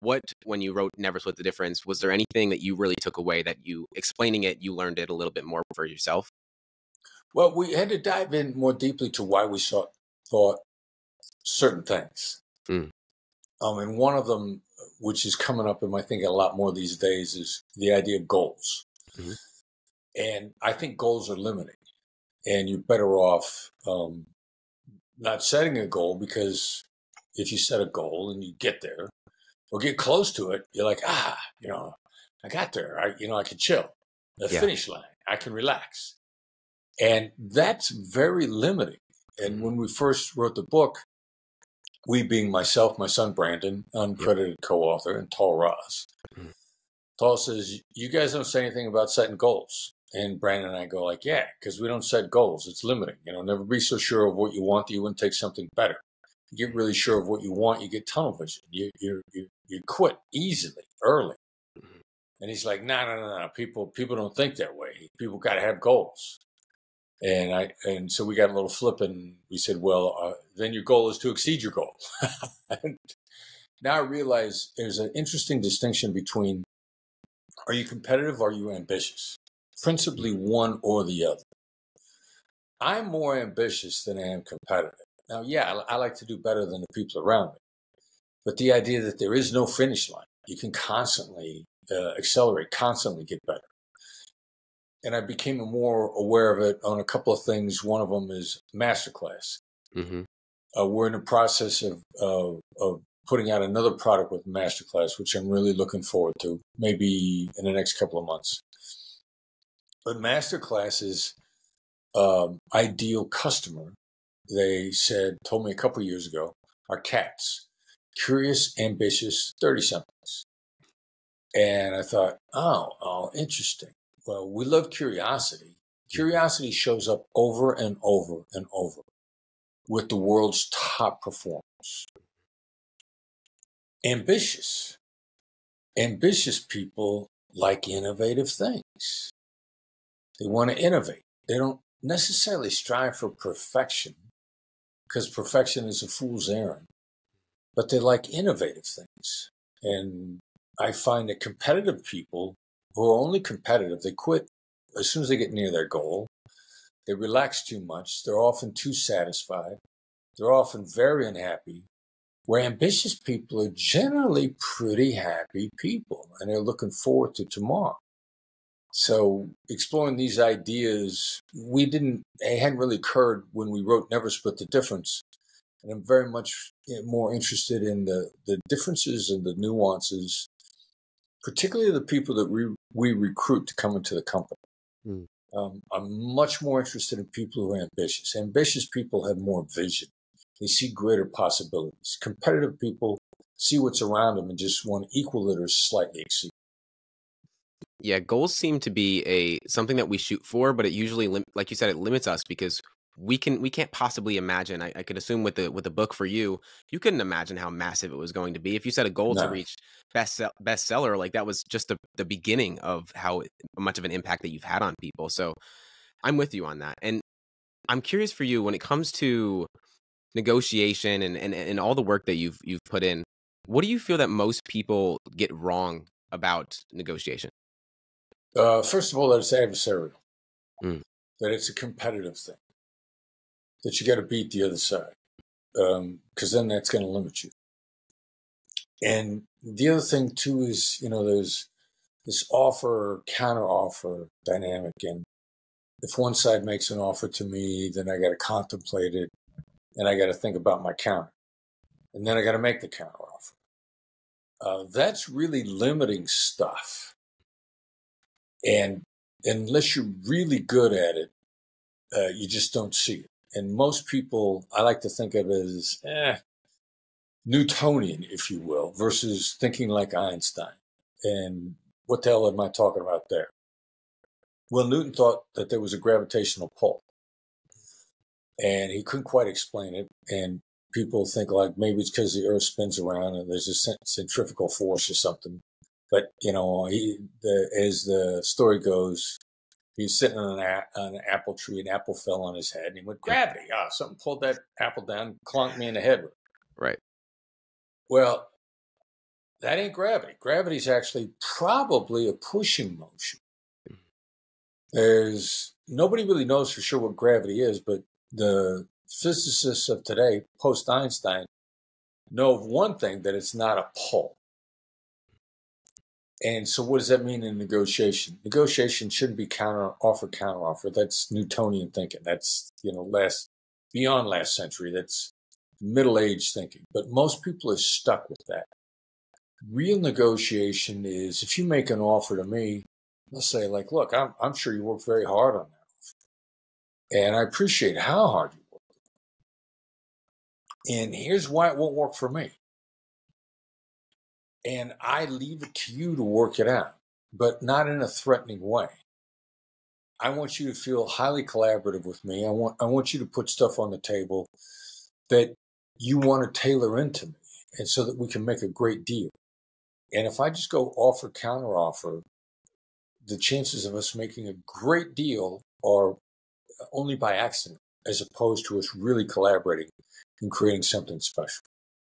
when you wrote Never Split the Difference, was there anything that you really took away that you, explaining it, you learned it a little bit more for yourself? Well, we had to dive in more deeply to why we thought certain things. Mm. And one of them, which is coming up in my thinking a lot more these days, is the idea of goals. Mm-hmm. And I think goals are limiting. And you're better off not setting a goal, because if you set a goal and you get there or get close to it, you're like, I got there. I can chill. The finish line, I can relax. And that's very limiting. And when we first wrote the book, we being myself, my son Brandon, uncredited co-author, and Tal Ross. Mm-hmm. Tal says, you guys don't say anything about setting goals. And Brandon and I go like, yeah, because we don't set goals. It's limiting. Never be so sure of what you want that you wouldn't take something better. You get really sure of what you want, you get tunnel vision. You quit easily, early. Mm-hmm. And he's like, no. People don't think that way. People got to have goals. And so we got a little flip, and we said, well, then your goal is to exceed your goal. Now I realize there's an interesting distinction between, are you competitive, or are you ambitious? Principally one or the other. I'm more ambitious than I am competitive. Now, yeah, I like to do better than the people around me. But the idea that there is no finish line, you can constantly accelerate, constantly get better. And I became more aware of it on a couple of things. One of them is Masterclass. Mm-hmm. We're in the process of putting out another product with Masterclass, which I'm really looking forward to, maybe in the next couple of months. But Masterclass's ideal customer, they told me a couple of years ago, are cats. Curious, ambitious, 30-somethings. And I thought, oh, interesting. Well, we love curiosity. Curiosity shows up over and over and over with the world's top performers. Ambitious people like innovative things. They want to innovate. They don't necessarily strive for perfection, because perfection is a fool's errand. But they like innovative things. And I find that competitive people who are only competitive, they quit as soon as they get near their goal. They relax too much. They're often too satisfied. They're often very unhappy. Where ambitious people are generally pretty happy people, and they're looking forward to tomorrow. So exploring these ideas, it hadn't really occurred when we wrote Never Split the Difference. And I'm very much more interested in the differences and the nuances, particularly the people that we recruit to come into the company. Mm. I'm much more interested in people who are ambitious. Ambitious people have more vision. They see greater possibilities. Competitive people see what's around them and just want to equal it or slightly exceed. Yeah, goals seem to be something that we shoot for, but it usually, like you said, it limits us, because we can't possibly imagine. I could assume with the book for you couldn't imagine how massive it was going to be. If you set a goal to reach bestseller, like that was just the beginning of how much of an impact that you've had on people. So I'm with you on that. And I'm curious for you, when it comes to negotiation and all the work that you've put in, what do you feel that most people get wrong about negotiation? First of all, that it's adversarial, that it's a competitive thing, that you got to beat the other side, because then that's going to limit you. And the other thing too is, there's this offer, counter offer dynamic. And if one side makes an offer to me, then I got to contemplate it, and I got to think about my counter, and then I got to make the counter offer. That's really limiting stuff. And unless you're really good at it, you just don't see it. And most people, I like to think of it as Newtonian, if you will, versus thinking like Einstein. And what the hell am I talking about there? Well, Newton thought that there was a gravitational pull, and he couldn't quite explain it. And people think like maybe it's because the Earth spins around and there's a centrifugal force or something. But, as the story goes, he's sitting on an apple tree, an apple fell on his head, and he went, gravity. Something pulled that apple down, clunked me in the head with it. Right. Well, That ain't gravity. Gravity is actually probably a pushing motion. There's nobody really knows for sure what gravity is, but the physicists of today, post Einstein, know of one thing, that it's not a pull. And so what does that mean in negotiation? Negotiation shouldn't be counter offer. That's Newtonian thinking. That's, beyond last century. That's middle age thinking. But most people are stuck with that. Real negotiation is, if you make an offer to me, I'll say, like, look, I'm sure you worked very hard on that. And I appreciate how hard you work. And here's why it won't work for me. And I leave it to you to work it out, but not in a threatening way. I want you to feel highly collaborative with me. I want you to put stuff on the table that you want to tailor into me, and so that we can make a great deal. And if I just go offer, counter offer, the chances of us making a great deal are only by accident, as opposed to us really collaborating and creating something special.